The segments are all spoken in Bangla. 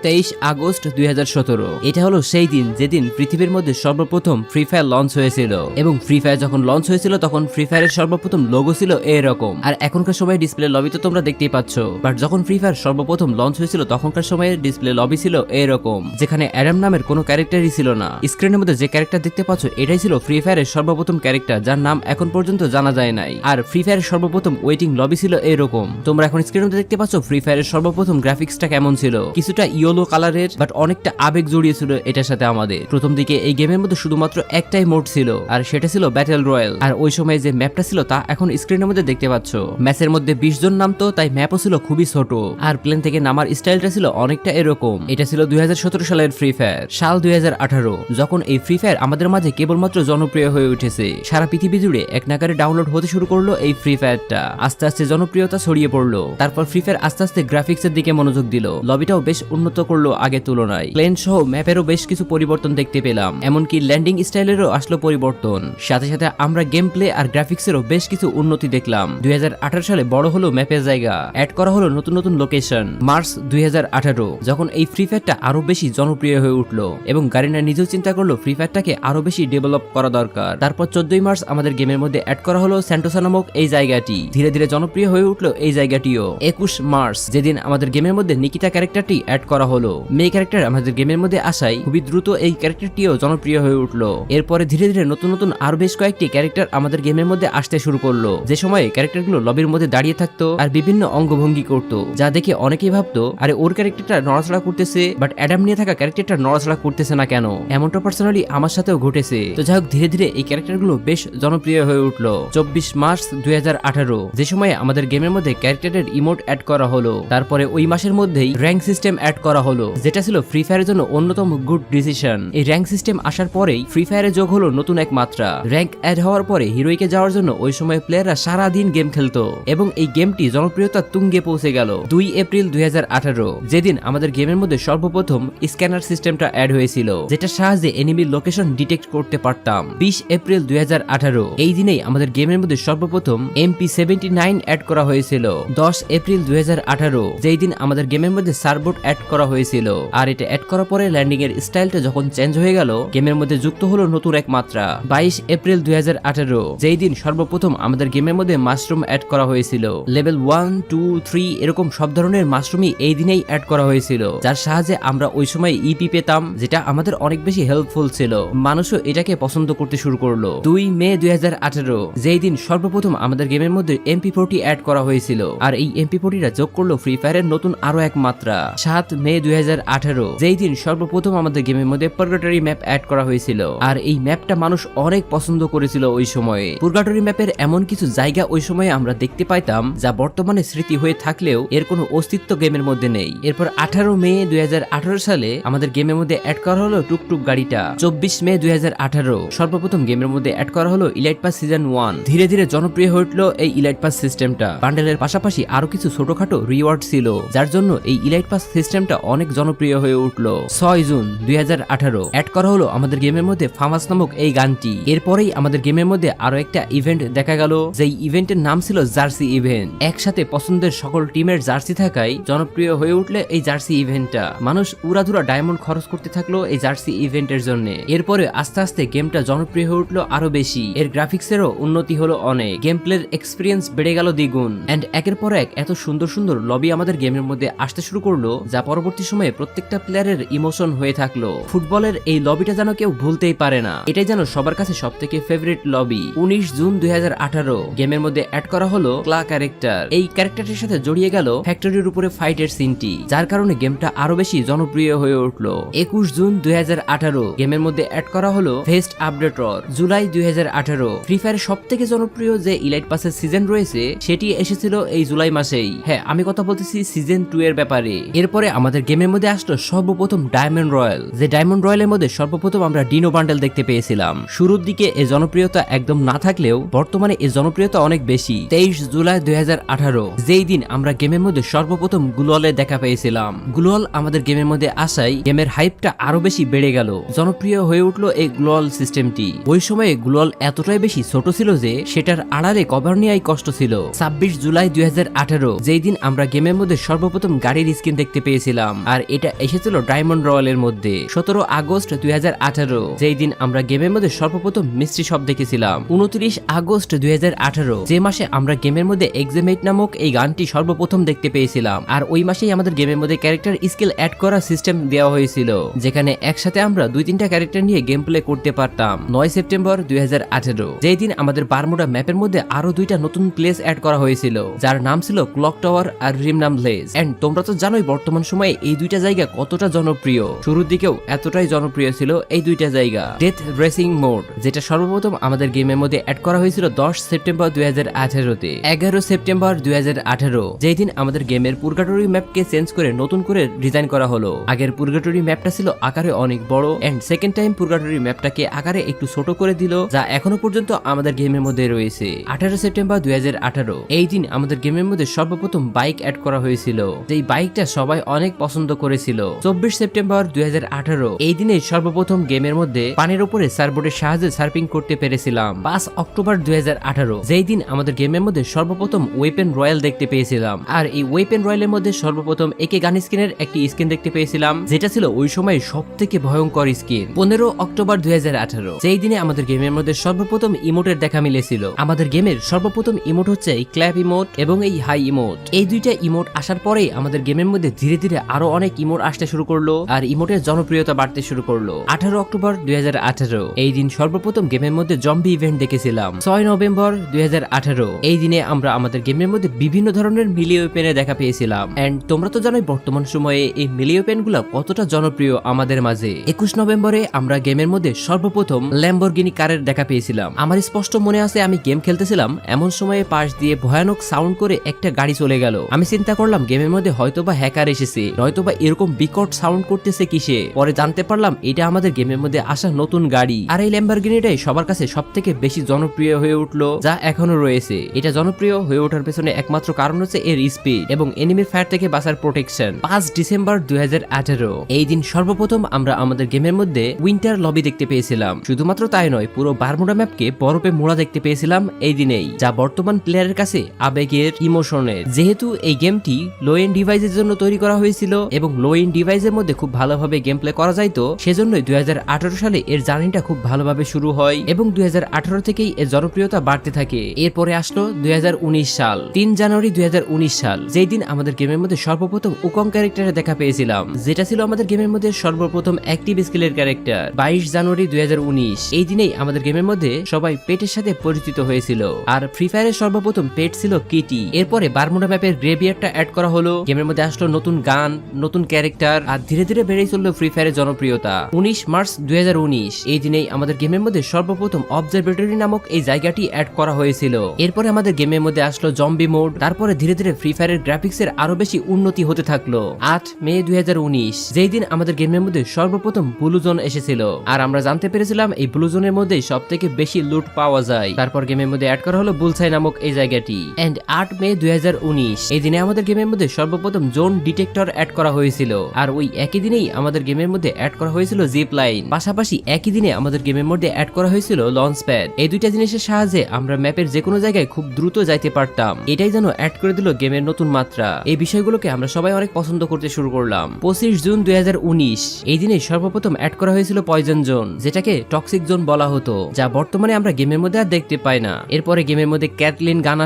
23 আগস্ট 2017। এটা হলো সেই দিন যেদিন পৃথিবীর মধ্যে সর্বপ্রথম ফ্রি ফায়ার লঞ্চ হয়েছিল এবং ফ্রি ফায়ার যখন লঞ্চ হয়েছিল তখন ফ্রি ফায়ারের সর্বপ্রথম লোগো ছিল এরকম। আর এখনকার সময় ডিসপ্লে লবি তো তোমরা দেখতেই পাচ্ছ, বাট যখন ফ্রি ফায়ার সর্বপ্রথম লঞ্চ হয়েছিল তখনকার সময়ে ডিসপ্লে লবি ছিল এরকম, যেখানে অ্যাডাম নামের কোনো ক্যারেক্টারই ছিল না। স্ক্রিনের মধ্যে যে ক্যারেক্টার দেখতে পাচ্ছ এটাই ছিল ফ্রি ফায়ারের সর্বপ্রথম ক্যারেক্টার, যার নাম এখন পর্যন্ত জানা যায় নাই। আর ফ্রি ফায়ারের সর্বপ্রথম ওয়েটিং লবি ছিল এরকম। তোমরা এখন স্ক্রিনের মধ্যে দেখতে পাচ্ছ ফ্রি ফায়ারের সর্বপ্রথম গ্রাফিক্সটা কেমন ছিল, কিছুটা ইয়েলো কালারের, বাট অনেকটা আবেগ জড়িয়েছিল এটার সাথে আমাদের। প্রথম দিকে এই গেমের মধ্যে শুধুমাত্র একটাই মোড ছিল, আর সেটা ছিল ব্যাটেল রয়্যাল। আর ওই সময় যে ম্যাপটা ছিল তা এখন স্ক্রিনের মধ্যে দেখতে পাচ্ছ। ম্যাচের মধ্যে 20 জন নামতো, তাই ম্যাপও ছিল খুবই ছোট, আর প্লেন থেকে নামার স্টাইলটা ছিল অনেকটা এরকম। এটা ছিল 2017 সালের ফ্রি ফায়ার। সাল 2018 যখন এই ফ্রি ফায়ার আমাদের মাঝে কেবলমাত্র জনপ্রিয় হয়ে উঠেছে। সারা পৃথিবী জুড়ে এক নাগারে ডাউনলোড হতে শুরু করলো এই ফ্রি ফায়ারটা। আস্তে আস্তে জনপ্রিয়তা ছড়িয়ে পড়লো। তারপর ফ্রি ফায়ার আস্তে আস্তে গ্রাফিক্সের দিকে মনোযোগ দিল, লবিটাও বেশ উন্নত করলো আগের তুলনায়। প্লেন সহ ম্যাপেরও বেশ কিছু পরিবর্তন দেখতে পেলাম, এমনকি ল্যান্ডিং স্টাইলেরও আসলো পরিবর্তন। সাথে সাথে আমরা গেম প্লে আর গ্রাফিক্সেরও বেশ কিছু উন্নতি দেখলাম। 2018 সালে বড় হলো ম্যাপের জায়গা, অ্যাড করা হলো নতুন নতুন লোকেশন। মার্চ 2018 যখন এই ফ্রি ফায়ারটা আরো বেশি জনপ্রিয় হয়ে উঠলো এবং গারিনা নিজেও চিন্তা করলো ফ্রি ফায়ারটাকে আরো বেশি ডেভেলপ করা দরকার। তারপর 14 মার্চ আমাদের গেমের মধ্যে অ্যাড করা হলো স্যান্টোসা নামক এই জায়গাটি। ধীরে ধীরে জনপ্রিয় হয়ে উঠলো এই জায়গাটিও। 21 মার্চ যেদিন আমাদের গেমের মধ্যে নিকিতা ক্যারেক্টারটি অ্যাড করা হলো। মেয়ে ক্যারেক্টার আমাদের গেমের মধ্যে আসায় খুবই দ্রুত এই ক্যারেক্টারটিও জনপ্রিয় হয়ে উঠলো। এরপরে ধীরে ধীরে নতুন নতুন আরো বেশ কয়েকটি ক্যারেক্টার আমাদের গেমের মধ্যে আসতে শুরু করলো, যে সময়ে ক্যারেক্টারগুলো লবির মধ্যে দাঁড়িয়ে থাকতো আর বিভিন্ন অঙ্গভঙ্গি করতো, যা দেখে অনেকেই ভাবতো আরে ওর ক্যারেক্টারটা নড়াচড়া করতেছে, বাট অ্যাডাম নিয়ে থাকা ক্যারেক্টারটা নড়াচড়া করতেছে না কেন। এমনটা পার্সোনালি আমার সাথেও ঘটেছে। তো যাই হোক ধীরে ধীরে এই ক্যারেক্টারগুলো বেশ জনপ্রিয় হয়ে উঠলো। 24 মার্চ 2018 যে সময়ে আমাদের গেমের মধ্যে ক্যারেক্টারের ইমোট অ্যাড করা হলো। তারপরে ওই মাসের মধ্যেই র্যাঙ্ক সিস্টেম অ্যাড করা হলো, যেটা ছিল ফ্রি ফায়ারের জন্য অন্যতম গুড ডিসিশন। এই র্যাঙ্ক সিস্টেম আসার পরেই ফ্রি ফায়ারে যোগ হলো নতুন এক মাত্রা। র্যাঙ্ক অ্যাড হওয়ার পরে হিরোইকে যাওয়ার জন্য ওই সময় প্লেয়াররা সারা দিন গেম খেলতো এবং এই গেমটি জনপ্রিয়তা তুঙ্গে পৌঁছে গেল 2 এপ্রিল 2018 যেদিন আমাদের গেমের মধ্যে সর্বপ্রথম স্ক্যানার সিস্টেমটা অ্যাড হয়েছিল, যেটা সাহায্যে এনিমির লোকেশন ডিটেক্ট করতে পারতাম। 20 এপ্রিল 2018 এই দিনেই আমাদের গেমের মধ্যে সর্বপ্রথম MP79 অ্যাড করা হয়েছিল। 10 এপ্রিল 2018 যেই দিন আমাদের গেমের মধ্যে সার্বোট অ্যাড করা হয়েছিল। আর এটা অ্যাড করার পরে ল্যান্ডিং এর স্টাইলটা যখন চেঞ্জ হয়ে গেল, গেমের মধ্যে যুক্ত হলো নতুন এক মাত্রা। 22 এপ্রিল 2018 যেই দিন সর্বপ্রথম আমাদের গেমের মধ্যে মাশরুম অ্যাড করা হয়েছিল। লেভেল 1, 2, 3 এরকম সব ধরনের মাশরুমই এই দিনেই অ্যাড করা হয়েছিল, যার সাহায্যে আমরা ওই সময় ইপি পেতাম, যেটা আমাদের অনেক বেশি হেল্পফুল ছিল। মানুষও এটাকে পছন্দ করতে শুরু করলো। 2 মে 2018 যেই দিন সর্বপ্রথম আমাদের গেমের মধ্যে MP40 অ্যাড করা হয়েছিল, আর এই MP40টা যোগ করলো ফ্রি ফায়ারের নতুন আরো এক মাত্রা। 7 মে 2018 যেই দিন সর্বপ্রথম আমাদের গেমের মধ্যে পার্গাটরি ম্যাপ অ্যাড করা হয়েছিল, আর এই ম্যাপটা মানুষ অনেক পছন্দ করেছিল ওই সময়ে। পার্গাটরি ম্যাপের এমন কিছু জায়গা ওই সময়ে আমরা দেখতে পাইতাম যা বর্তমানে স্মৃতি হয়ে থাকলেও এর কোনো অস্তিত্ব গেমের মধ্যে নেই। এরপর 18 মে 2018 সালে আমাদের গেমের মধ্যে অ্যাড করা হলো টুকটুক গাড়িটা। 24 মে 2018 সর্বপ্রথম গেমের মধ্যে অ্যাড করা হলো ইলাইট পাস সিজন 1। ধীরে ধীরে জনপ্রিয় হয়ে উঠলো এই ইলাইট পাস সিস্টেমটা। বান্ডেলের পাশাপাশি আরো কিছু ছোটখাটো রিওয়ার্ড ছিল, যার জন্য এই ইলাইট পাস সিস্টেমটা অনেক জনপ্রিয় হয়ে উঠলো। 6 জুন 2018 অ্যাড করা হলো আমাদের গেমের মধ্যে ফামাস নামক এই গানটি। এরপরেই আমাদের গেমের মধ্যে আরো একটা ইভেন্ট দেখা গেল, যেই ইভেন্টের নাম ছিল জার্সি ইভেন্ট। একসাথে পছন্দের সকল টিমের জার্সি থাকায় জনপ্রিয় হয়ে উঠলে এই জার্সি ইভেন্টটা। মানুষ উড়াধুরা ডায়মন্ড খরচ করতে থাকলো এই জার্সি ইভেন্টের জন্য। এরপরে আস্তে আস্তে গেমটা জনপ্রিয় হয়ে উঠলো আরো বেশি। এর গ্রাফিক্সেরও উন্নতি হলো অনেক, গেম প্লের এক্সপিরিয়েন্স বেড়ে গেল দ্বিগুণ, এন্ড একের পর এক এত সুন্দর সুন্দর লবি আমাদের গেমের মধ্যে আসতে শুরু করলো, যা পরবর্তী সময়ে প্রত্যেকটা প্লেয়ারের ইমোশন হয়ে থাকলো। ফুটবলের এই লবিটা যেন কেউ ভুলতেই পারে না, এটাই যেন সবার কাছে সব থেকে ফেভারিট লবি। 19 জুন 2018 গেমের মধ্যে অ্যাড করা হলো ক্লা ক্যারেক্টার। এই ক্যারেক্টারটির সাথে জড়িয়ে গেল ফ্যাক্টরির উপরে ফাইটের সিনটি, যার কারণে গেমটা আরো বেশি জনপ্রিয় হয়ে উঠলো। 21 জুন 2018 গেমের মধ্যে অ্যাড করা হলো ফেস্ট আপডেটর। জুলাই 2018 ফ্রি ফায়ারের সব থেকে জনপ্রিয় যে ইলাইট পাসের সিজন রয়েছে সেটি এসেছিল এই জুলাই মাসেই। হ্যাঁ, আমি কথা বলতেছি সিজন 2 এর ব্যাপারে। এরপরে আমাদের গেমের মধ্যে আসলো সর্বপ্রথম ডায়মন্ড রয়্যাল, যে ডায়মন্ড রয়্যালের মধ্যে সর্বপ্রথম আমরা ডিনো বান্ডেল দেখতে পেয়েছিলাম। শুরুর দিকে এই জনপ্রিয়তা একদম না থাকলেও বর্তমানে এই জনপ্রিয়তা অনেক বেশি। 23 জুলাই 2018 যেই দিন আমরা গেমের মধ্যে সর্বপ্রথম গ্লোয়ালের দেখা পেয়েছিলাম। গ্লোয়াল আমাদের গেমের মধ্যে আসায় গেমের হাইপটা আরো বেশি বেড়ে গেল, জনপ্রিয় হয়ে উঠলো এই গ্লোয়াল সিস্টেমটি। ওই সময়ে গ্লোয়াল এতটাই বেশি ছোট ছিল যে সেটার আড়ালে কভার নেওয়াই কষ্ট ছিল। 26 জুলাই 2018 যেই দিন আমরা গেমের মধ্যে সর্বপ্রথম গাড়ির স্কিন দেখতে পেয়েছিলাম। পেয়েছিলাম, আর এটা এসেছিল ডায়মন্ড রয়্যালের মধ্যে। 17 আগস্ট 2018 যেই দিন আমরা গেমের মধ্যে সর্বপ্রথম মিস্ট্রি শপ দেখেছিলাম। 29 আগস্ট 2018 যে মাসে আমরা গেমের মধ্যে এক্সামেট নামক এই গানটি সর্বপ্রথম দেখতে পেয়েছিলাম, আর ওই মাসেই আমাদের গেমের মধ্যে ক্যারেক্টার স্কিল অ্যাড করার সিস্টেম দেওয়া হয়েছিল, যেখানে একসাথে আমরা 2-3টা ক্যারেক্টার নিয়ে গেম প্লে করতে পারতাম। 9 সেপ্টেম্বর 2018 যেই দিন আমাদের বারমুডা ম্যাপের মধ্যে আরো 2টা নতুন প্লেস অ্যাড করা হয়েছিল, যার নাম ছিল ক্লক টাওয়ার আর রিমনাম প্লেস। এন্ড তোমরা তো জানোই বর্তমান সময়ে এই 2টা জায়গা কতটা জনপ্রিয়। শুরুর দিকেও এতটাই জনপ্রিয় ছিল এই 2টা জায়গা। ডেথ রেসিং মোড যেটা সর্বপ্রথম আমাদের গেমের মধ্যে অ্যাড করা হয়েছিল 10 সেপ্টেম্বর 2018 তে। 11 সেপ্টেম্বর 2018 যেই দিন আমাদের গেমের পুরগাটরি ম্যাপকে চেঞ্জ করে নতুন করে ডিজাইন করা হলো। আগের পুরগাটরি ম্যাপটা ছিল আকারে অনেক বড়, এন্ড সেকেন্ড টাইম পুরগাটরি ম্যাপটাকে আকারে একটু ছোট করে দিল, যা এখনো পর্যন্ত আমাদের গেমের মধ্যে রয়েছে। 18 সেপ্টেম্বর 2018 এই দিন আমাদের গেমের মধ্যে সর্বপ্রথম বাইক অ্যাড করা হয়েছিল, যেই বাইকটা সবাই অনেক পছন্দ করেছিল। 24 সেপ্টেম্বর 2018 এই দিনে সর্বপ্রথম গেমের মধ্যে পানির উপরে সার্ফবোর্ডের সাহায্যে সার্ফিং করতে পেরেছিলাম। 5 অক্টোবর 2018 যেই দিন আমাদের গেমের মধ্যে সর্বপ্রথম ওয়েপেন রয়্যাল দেখতে পেয়েছিলাম, আর এই ওয়েপেন রয়্যালের মধ্যে সর্বপ্রথম একে গান স্কিনের একটি স্কিন দেখতে পেয়েছিলাম, যেটা ছিল ওই সময় সব থেকে ভয়ঙ্কর স্কিন। 15 অক্টোবর 2018 যেই দিনে আমাদের গেমের মধ্যে সর্বপ্রথম ইমোটের দেখা মিলেছিল। আমাদের গেমের সর্বপ্রথম ইমোট হচ্ছে এই ক্ল্যাপ ইমোট এবং এই হাই ইমোট। এই 2টা ইমোট আসার পরেই আমাদের গেমের মধ্যে ধীরে ধীরে আরো অনেক ইমোট আসতে শুরু করলো, আর ইমোটের জনপ্রিয়তা বাড়তে শুরু করলো। 18 অক্টোবর 2018 এই দিন সর্বপ্রথম গেমের মধ্যে জম্বি ইভেন্ট দেখেছিলাম। 6 নভেম্বর 2018 এই দিনে আমরা আমাদের গেমের মধ্যে বিভিন্ন ধরনের মিলি ওয়েপেনের দেখা পেয়েছিলাম। এন্ড তোমরা তো জানোই বর্তমান সময়ে এই মিলি ওয়েপেন গুলো কতটা জনপ্রিয় আমাদের মাঝে। 21 নভেম্বরে আমরা গেমের মধ্যে সর্বপ্রথম ল্যাম্বরগিনি কারের দেখা পেয়েছিলাম। আমার স্পষ্ট মনে আছে আমি গেম খেলতেছিলাম, এমন সময়ে পাশ দিয়ে ভয়ানক সাউন্ড করে একটা গাড়ি চলে গেল। আমি চিন্তা করলাম গেমের মধ্যে হয়তোবা হ্যাকার এসেছে, নয়তোবা এরকম বিকট সাউন্ড করতেছে কিসে। পরে জানতে পারলাম এটা আমাদের গেমের মধ্যে আসা নতুন গাড়ি, আর এই ল্যাম্বরগিনিটাই সবার কাছে সব থেকে বেশি জনপ্রিয় হয়ে উঠলো, যা এখনো রয়েছে। এটা জনপ্রিয় হয়ে ওঠার পেছনে একমাত্র কারণ হচ্ছে এর স্পিড এবং এনিমির ফায়ার থেকে বাঁচার প্রোটেকশন। 5 ডিসেম্বর 2018 এই দিন সর্বপ্রথম আমরা আমাদের গেমের মধ্যে উইন্টার লবি দেখতে পেয়েছিলাম। শুধুমাত্র তাই নয়, পুরো বারমুডা ম্যাপকে বরফে মোড়া দেখতে পেয়েছিলাম এই দিনেই, যা বর্তমান প্লেয়ারের কাছে আবেগের, ইমোশনের। যেহেতু এই গেমটি লো এন্ড ডিভাইসের জন্য তৈরি করা হয়েছিল এবং লো এন্ড ডিভাইসের মধ্যে খুব ভালোভাবে গেম প্লে করা যাইতো, সেজন্যই 2018 সালে এর জার্নিটা খুব ভালোভাবে শুরু হয় এবং 2018 থেকেই এর জনপ্রিয়তা বাড়তে থাকে। এরপরে আসলো 2019 সাল। 3 জানুয়ারি 2019 সাল যেই দিন আমাদের গেমের মধ্যে সর্বপ্রথম উকং ক্যারেক্টারে দেখা পেয়েছিলাম, যেটা ছিল আমাদের গেমের মধ্যে সর্বপ্রথম অ্যাক্টিভ স্কিলের ক্যারেক্টার। 22 জানুয়ারি 2019 এই দিনেই আমাদের গেমের মধ্যে সবাই পেটের সাথে পরিচিত হয়েছিল, আর ফ্রি ফায়ারের সর্বপ্রথম পেট ছিল কিটি। এরপরে বারমুডা ম্যাপের গ্রেভিয়ারটা অ্যাড করা হলো, গেমের মধ্যে আসলো নতুন গান, নতুন ক্যারেক্টার, আর ধীরে ধীরে বেড়েই চললো ফ্রি ফায়ারের জনপ্রিয়তা। 19 মার্চ 2019 এই দিনেই আমাদের গেমের মধ্যে সর্বপ্রথম অবজারভেটরি নামক এই জায়গাটি অ্যাড করা হয়েছিল। এরপরে আমাদের গেমের মধ্যে আসলো জম্বি মোড, তারপরে ধীরে ধীরে ফ্রি ফায়ারের গ্রাফিক্সের আরো বেশি উন্নতি হতে থাকলো। 8 মে 2019 যেই দিন আমাদের গেমের মধ্যে সর্বপ্রথম ব্লু জোন এসেছিল, আর আমরা জানতে পেরেছিলাম এই ব্লু জোনের মধ্যে সব থেকে বেশি লুট পাওয়া যায়। তারপর গেমের মধ্যে অ্যাড করা হলো বুলসাই নামক এই জায়গাটি। এন্ড 8 মে 2019 এই দিনে আমাদের গেমের মধ্যে সর্বপ্রথম জোন ডিটেক্টর অ্যাড করা হয়েছিল, আর ওই একই দিনেই আমাদের গেমের মধ্যে অ্যাড করা হয়েছিল জিপ লাইন। পাশাপাশি একই দিনে আমাদের গেমের মধ্যে অ্যাড করা হয়েছিল লঞ্চ প্যাড। এই 2টা জিনিসের সাহায্যে আমরা ম্যাপের যে কোনো জায়গায় খুব দ্রুত যাইতে পারতাম। এটাই যেন অ্যাড করে দিল গেমের নতুন মাত্রা। এই বিষয়গুলোকে আমরা সবাই অনেক পছন্দ করতে শুরু করলাম। 25 জুন 2019 এই দিনে সর্বপ্রথম অ্যাড করা হয়েছিল পয়জন জোন, যেটাকে টক্সিক জোন বলা হতো, যা বর্তমানে আমরা গেমের মধ্যে আর দেখতে পাই না। এরপরে গেমের মধ্যে ক্যাটলিন গান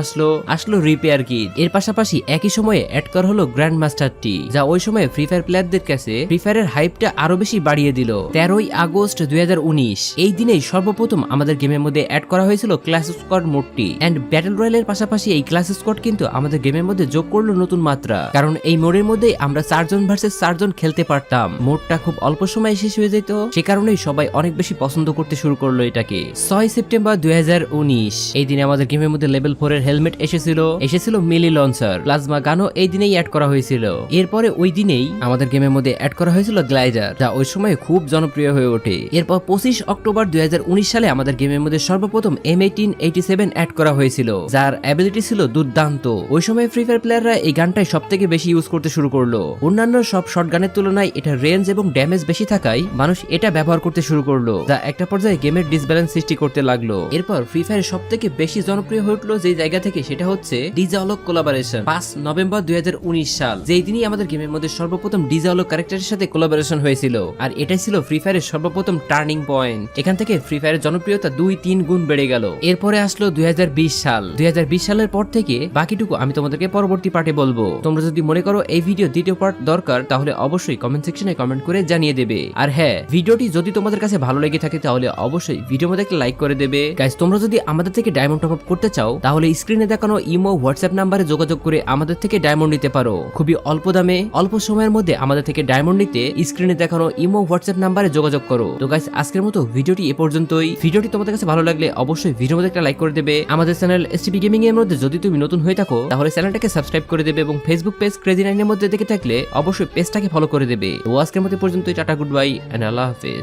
আসলো রিপেয়ার কিট। এর পাশাপাশি একই সময়ে অ্যাড করা হলো গ্র্যান্ড মাস্টারটি, যা ওই সময় ফ্রি ফায়ার প্লেয়ারদের কাছে ফ্রি ফায়ারের হাইপটা আরো বেশি বাড়িয়ে দিল। 13 আগস্ট 2019 এই দিনেই সর্বপ্রথম আমাদের গেমের মধ্যে অ্যাড করা হয়েছিল ক্লাস স্কোয়াড মোডটি। এন্ড ব্যাটল রয়্যালের পাশাপাশি এই ক্লাস স্কোয়াড কিন্তু আমাদের গেমের মধ্যে যোগ করলো নতুন মাত্রা, কারণ এই মোডের মধ্যে আমরা 4 জন ভার্সেস 4 জন খেলতে পারতাম। মোডটা খুব অল্প সময়ে শেষ হয়ে যেত, সে কারণেই সবাই অনেক বেশি পছন্দ করতে শুরু করলো এটাকে। 6 সেপ্টেম্বর 2019 এই দিনে আমাদের গেমের মধ্যে লেভেল 4 এর হেলমেট এসেছিল মিলি লঞ্চার, প্লাজমা গানও এই দিনেই অ্যাড করা হয়েছিল। এরপরে ওই দিনেই আমাদের গেমের মধ্যে অ্যাড করা হয়েছিল গ্লাইডার, যা ওই সময় খুব জনপ্রিয় হয়ে ওঠে। এরপর 25 অক্টোবর 2019 সালে আমাদের গেমের মধ্যে সর্বপ্রথম M1887 অ্যাড করা হয়েছিল, যার অ্যাবিলিটি ছিল দুর্দান্ত। ওই সময় ফ্রি ফায়ার প্লেয়াররা এই গানটাই সব থেকে বেশি ইউজ করতে শুরু করলো। অন্যান্য সব শর্ট গানের তুলনায় এটা রেঞ্জ এবং ড্যামেজ বেশি থাকায় মানুষ এটা ব্যবহার করতে শুরু করলো, যা একটা পর্যায়ে গেমের ডিসব্যালেন্স সৃষ্টি করতে লাগলো। এরপর ফ্রি ফায়ার সব থেকে বেশি জনপ্রিয় হয়ে উঠলো যে জায়গা থেকে, সেটা হচ্ছে ডিজে অলক কোলাবোরেশন। 5 নভেম্বর 2019 সাল যেই দিনই আমাদের গেমের ফায়ারের মধ্যে সর্বপ্রথম ডিজাওলো ক্যারেক্টারের সাথে কোলাবোরেশন হয়েছিল আর এটাই ছিল ফ্রি ফায়ারের সর্বপ্রথম টার্নিং পয়েন্ট। এখান থেকে ফ্রি ফায়ারের জনপ্রিয়তা 2-3 গুণ বেড়ে গেল। এরপরে আসলো 2020 সাল। 2020 সালের পর থেকে বাকিটুকু আমি তোমাদেরকে পরবর্তী পার্টে বলবো। তোমরা যদি মনে করো এই ভিডিও দ্বিতীয় পার্ট দরকার তাহলে অবশ্যই কমেন্ট সেকশনে কমেন্ট করে জানিয়ে দেবে। আর হ্যাঁ, ভিডিওটি যদি তোমাদের কাছে ভালো লেগে থাকে তাহলে অবশ্যই ভিডিওর মধ্যে একটা লাইক করে দেবে। গাইস, তোমরা যদি আমাদের থেকে ডায়মন্ড টপ আপ করতে চাও তাহলে স্ক্রিনে দেখানো ইমো হোয়াটসঅ্যাপ নাম্বারে যোগাযোগ করে আমাদের থেকে ডায়মন্ড নিতে পারো। খুবই অল্প দামে অল্প সময়ের মধ্যে আমাদের থেকে ডায়মন্ড নিতে স্ক্রিনে দেখানো ইমো হোয়াটসঅ্যাপ নাম্বারে যোগাযোগ করো। তো গাইস, আজকের মতো ভিডিওটি এ পর্যন্তই। ভিডিওটি তোমাদের কাছে ভালো লাগলে অবশ্যই ভিডিওর মধ্যে একটা লাইক করে দেবে। আমাদের চ্যানেল এসটিপি গেমিং এর মধ্যে যদি তুমি নতুন হয়ে থাকো তাহলে চ্যানেলটাকে সাবস্ক্রাইব করে দেবে এবং ফেসবুক পেজ ক্রেজি9 এর মধ্যে দেখে থাকলে অবশ্যই পেজটাকে ফলো করে দেবে। তো আজকের মতো পর্যন্তই। টাটা, গুড বাই এন্ড আল্লাহ হাফেজ।